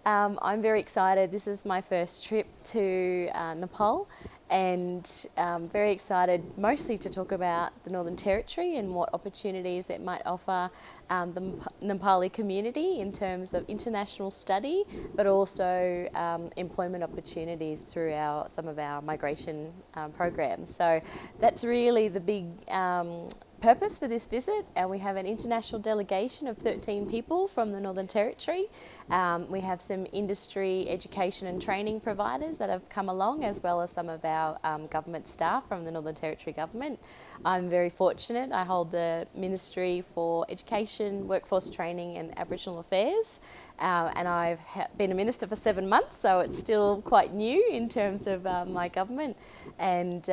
I'm very excited. This is my first trip to Nepal, and very excited mostly to talk about the Northern Territory and what opportunities it might offer the Nepali community in terms of international study, but also employment opportunities through some of our migration programs. So that's really the big purpose for this visit, and we have an international delegation of 13 people from the Northern Territory. We have some industry, education and training providers that have come along, as well as some of our government staff from the Northern Territory Government. I'm very fortunate. I hold the Ministry for Education, Workforce Training and Aboriginal Affairs, and I've been a minister for 7 months, so it's still quite new in terms of my government, and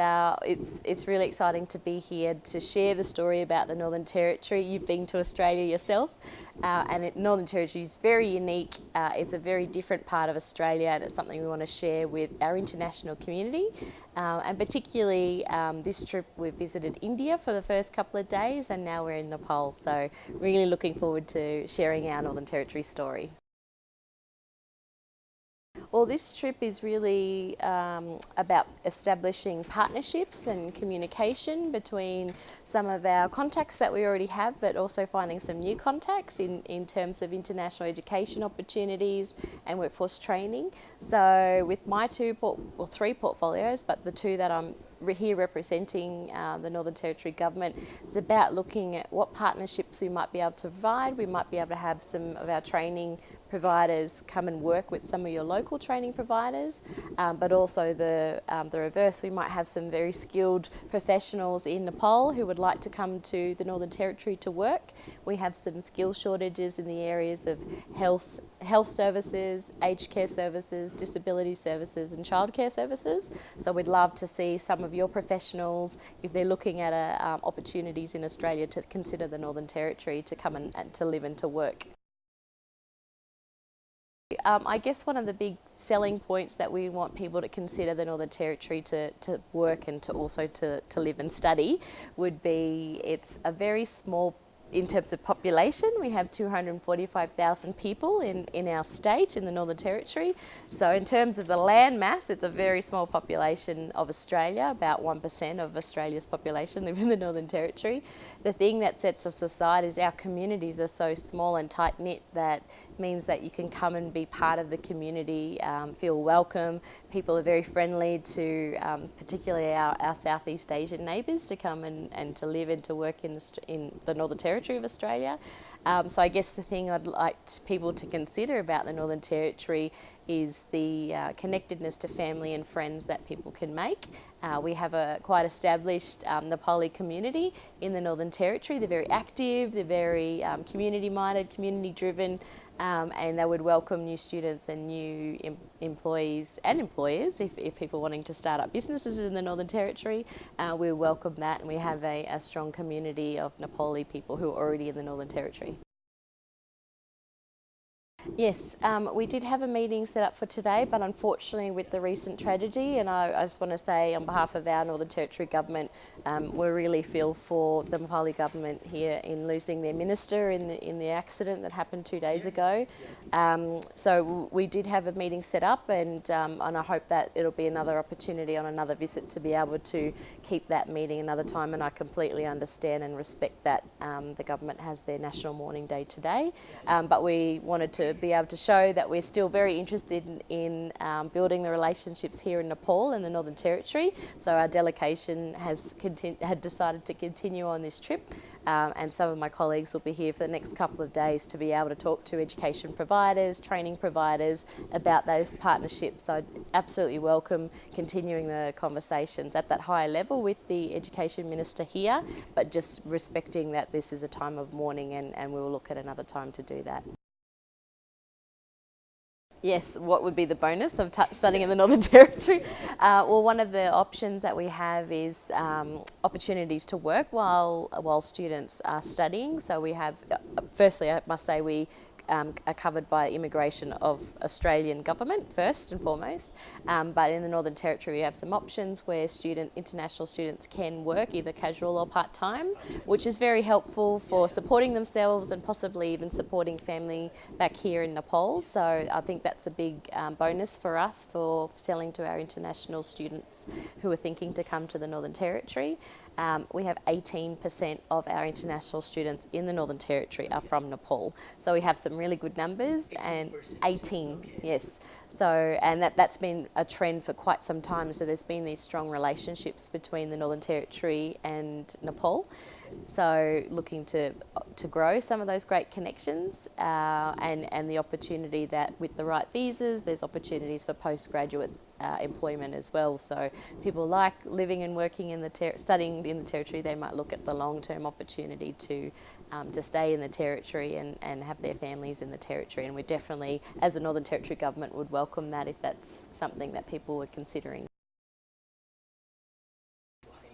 it's really exciting to be here to share the story about the Northern Territory. You've been to Australia yourself, and Northern Territory is very unique. It's a very different part of Australia, and it's something we want to share with our international community. And particularly this trip, we've visited India for the first couple of days, and now we're in Nepal. So really looking forward to sharing our Northern Territory story. Well, this trip is really about establishing partnerships and communication between some of our contacts that we already have, but also finding some new contacts in terms of international education opportunities and workforce training. So with my three portfolios, but the two that I'm here representing the Northern Territory Government, it's about looking at what partnerships we might be able to provide. We might be able to have some of our training providers come and work with some of your local training providers, but also the reverse. We might have some very skilled professionals in Nepal who would like to come to the Northern Territory to work. We have some skill shortages in the areas of health services, aged care services, disability services and childcare services. So we'd love to see some of your professionals, if they're looking at opportunities in Australia, to consider the Northern Territory to come and to live and to work. I guess one of the big selling points that we want people to consider the Northern Territory to work and to also to live and study would be it's a very small. In terms of population, we have 245,000 people in our state, in the Northern Territory. So in terms of the land mass, it's a very small population of Australia. About 1% of Australia's population live in the Northern Territory. The thing that sets us aside is our communities are so small and tight-knit that means that you can come and be part of the community, feel welcome. People are very friendly to particularly our Southeast Asian neighbours to come and to live and to work in the Northern Territory of Australia. So I guess the thing I'd like people to consider about the Northern Territory is the connectedness to family and friends that people can make. We have a quite established Nepali community in the Northern Territory. They're very active, they're very community-minded, community-driven, and they would welcome new students and new employees and employers if people wanting to start up businesses in the Northern Territory. We welcome that, and we have a strong community of Nepali people who are already in the Northern Territory. Yes, we did have a meeting set up for today, but unfortunately with the recent tragedy, and I just want to say on behalf of our Northern Territory Government, we really feel for the Nepali Government here in losing their minister in the accident that happened 2 days ago. So we did have a meeting set up, and I hope that it'll be another opportunity on another visit to be able to keep that meeting another time, and I completely understand and respect that the government has their National Mourning Day today, but we wanted to be able to show that we're still very interested in building the relationships here in Nepal and the Northern Territory. So our delegation had decided to continue on this trip, and some of my colleagues will be here for the next couple of days to be able to talk to education providers, training providers about those partnerships. So I'd absolutely welcome continuing the conversations at that higher level with the Education Minister here, but just respecting that this is a time of mourning, and we will look at another time to do that. Yes, what would be the bonus of studying in the Northern Territory? Well, one of the options that we have is opportunities to work while students are studying. So we have, firstly I must say we are covered by immigration of Australian government first and foremost, but in the Northern Territory we have some options where international students can work either casual or part-time, which is very helpful for supporting themselves and possibly even supporting family back here in Nepal. So I think that's a big bonus for us for selling to our international students who are thinking to come to the Northern Territory. We have 18% of our international students in the Northern Territory are from Nepal. So we have some really good numbers, and 18, okay. Yes. So, and that's been a trend for quite some time. So there's been these strong relationships between the Northern Territory and Nepal. So looking to grow some of those great connections and the opportunity that with the right visas, there's opportunities for postgraduate employment as well. So people like living and working in studying in the Territory, they might look at the long-term opportunity to stay in the Territory and have their families in the Territory. And we definitely, as the Northern Territory government, would welcome that if that's something that people were considering.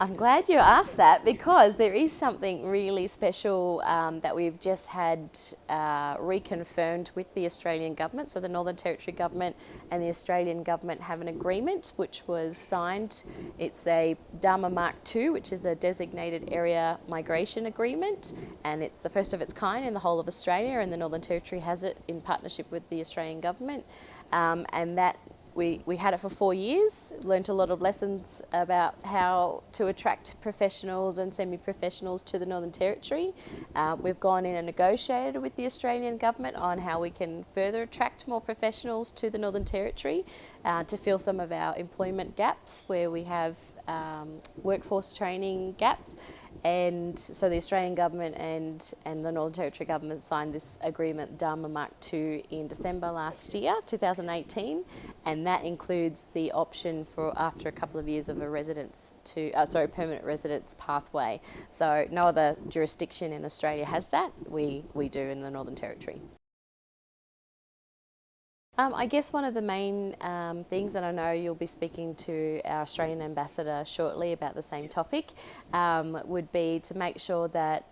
I'm glad you asked that, because there is something really special that we've just had reconfirmed with the Australian government. So the Northern Territory government and the Australian government have an agreement which was signed. It's a Dharma Mark II, which is a designated area migration agreement, and it's the first of its kind in the whole of Australia, and the Northern Territory has it in partnership with the Australian government. And that we had it for 4 years, learnt a lot of lessons about how to attract professionals and semi-professionals to the Northern Territory. We've gone in and negotiated with the Australian government on how we can further attract more professionals to the Northern Territory to fill some of our employment gaps where we have workforce training gaps. And so the Australian government and the Northern Territory government signed this agreement, Dharma Mark II, in December last year, 2018, and that includes the option for after a couple of years of a permanent residence pathway. So no other jurisdiction in Australia has that. We do in the Northern Territory. I guess one of the main things, and I know you'll be speaking to our Australian ambassador shortly about the same topic, would be to make sure that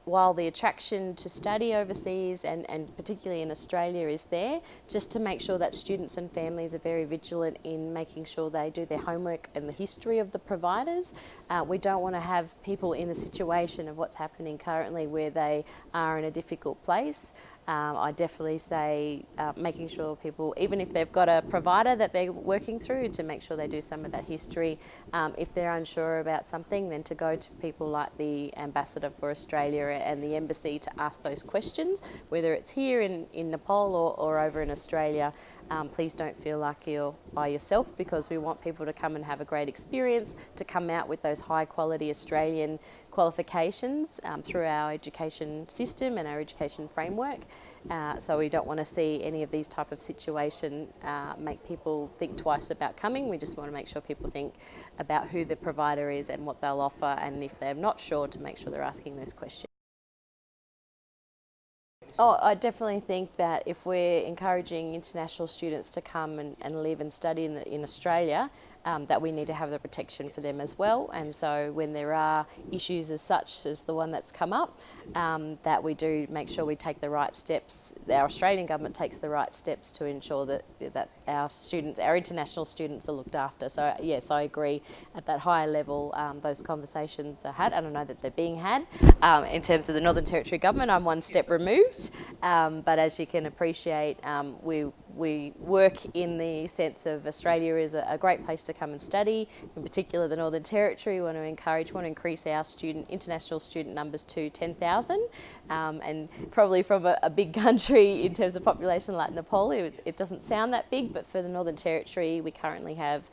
while the attraction to study overseas and particularly in Australia is there, just to make sure that students and families are very vigilant in making sure they do their homework and the history of the providers. We don't want to have people in the situation of what's happening currently where they are in a difficult place. I definitely say making sure people, even if they've got a provider that they're working through, to make sure they do some of that history. If they're unsure about something, then to go to people like the Ambassador for Australia and the Embassy to ask those questions, whether it's here in Nepal or over in Australia. Please don't feel like you're by yourself, because we want people to come and have a great experience, to come out with those high quality Australian qualifications through our education system and our education framework. So we don't want to see any of these type of situation make people think twice about coming. We just want to make sure people think about who the provider is and what they'll offer, and if they're not sure, to make sure they're asking those questions. Oh, I definitely think that if we're encouraging international students to come and live and study in Australia, that we need to have the protection for them as well. And so when there are issues as such as the one that's come up, that we do make sure we take the right steps. Our Australian government takes the right steps to ensure that our international students are looked after. So yes, I agree. At that higher level, those conversations are had, and I know that they're being had. In terms of the Northern Territory government, I'm one step removed, but as you can appreciate, we work in the sense of Australia is a great place to come and study. In particular, the Northern Territory, we want to increase our international student numbers to 10,000, and probably from a big country in terms of population like Nepal, it doesn't sound that big, but for the Northern Territory, we currently have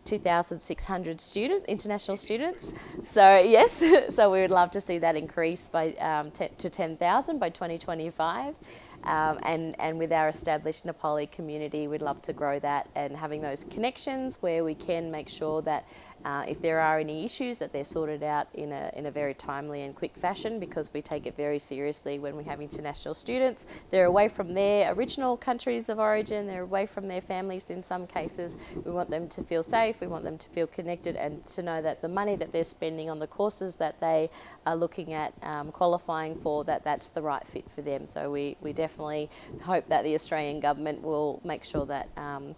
2,600 international students. So yes, so we would love to see that increase by to 10,000 by 2025. And with our established Nepali community, we'd love to grow that, and having those connections where we can make sure that if there are any issues, that they're sorted out in a very timely and quick fashion, because we take it very seriously when we have international students. They're away from their original countries of origin, they're away from their families in some cases. We want them to feel safe, we want them to feel connected, and to know that the money that they're spending on the courses that they are looking at qualifying for, that's the right fit for them. So we definitely hope that the Australian government will make sure that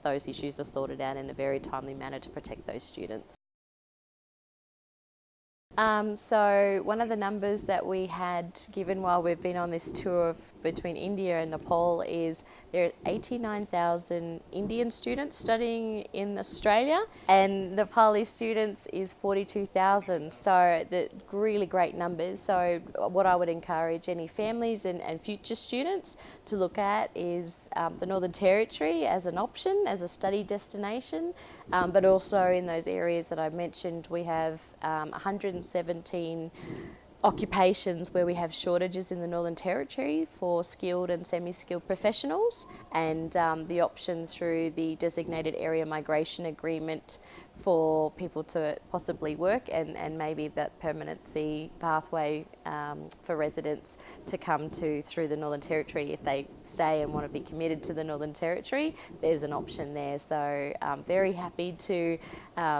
those issues are sorted out in a very timely manner to protect those students. So one of the numbers that we had given while we've been on this tour between India and Nepal is there's 89,000 Indian students studying in Australia, and Nepali students is 42,000. So the really great numbers. So what I would encourage any families and future students to look at is the Northern Territory as an option, as a study destination, but also in those areas that I mentioned, we have 117 occupations where we have shortages in the Northern Territory for skilled and semi-skilled professionals, and the option through the designated area migration agreement for people to possibly work, and maybe that permanency pathway for residents to come to through the Northern Territory. If they stay and want to be committed to the Northern Territory, there's an option there. So I'm very happy to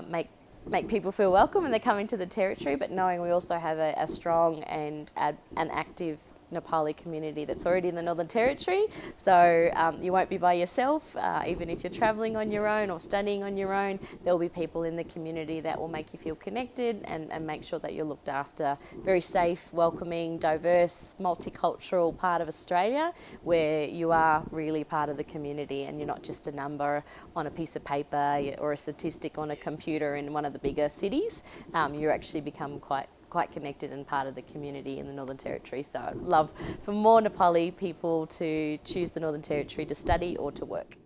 make people feel welcome when they're coming to the Territory, but knowing we also have a strong and an active Nepali community that's already in the Northern Territory. So you won't be by yourself, even if you're travelling on your own or studying on your own. There'll be people in the community that will make you feel connected and make sure that you're looked after. Very safe, welcoming, diverse, multicultural part of Australia, where you are really part of the community and you're not just a number on a piece of paper or a statistic on a computer in one of the bigger cities. You actually become quite connected and part of the community in the Northern Territory. So I'd love for more Nepali people to choose the Northern Territory to study or to work.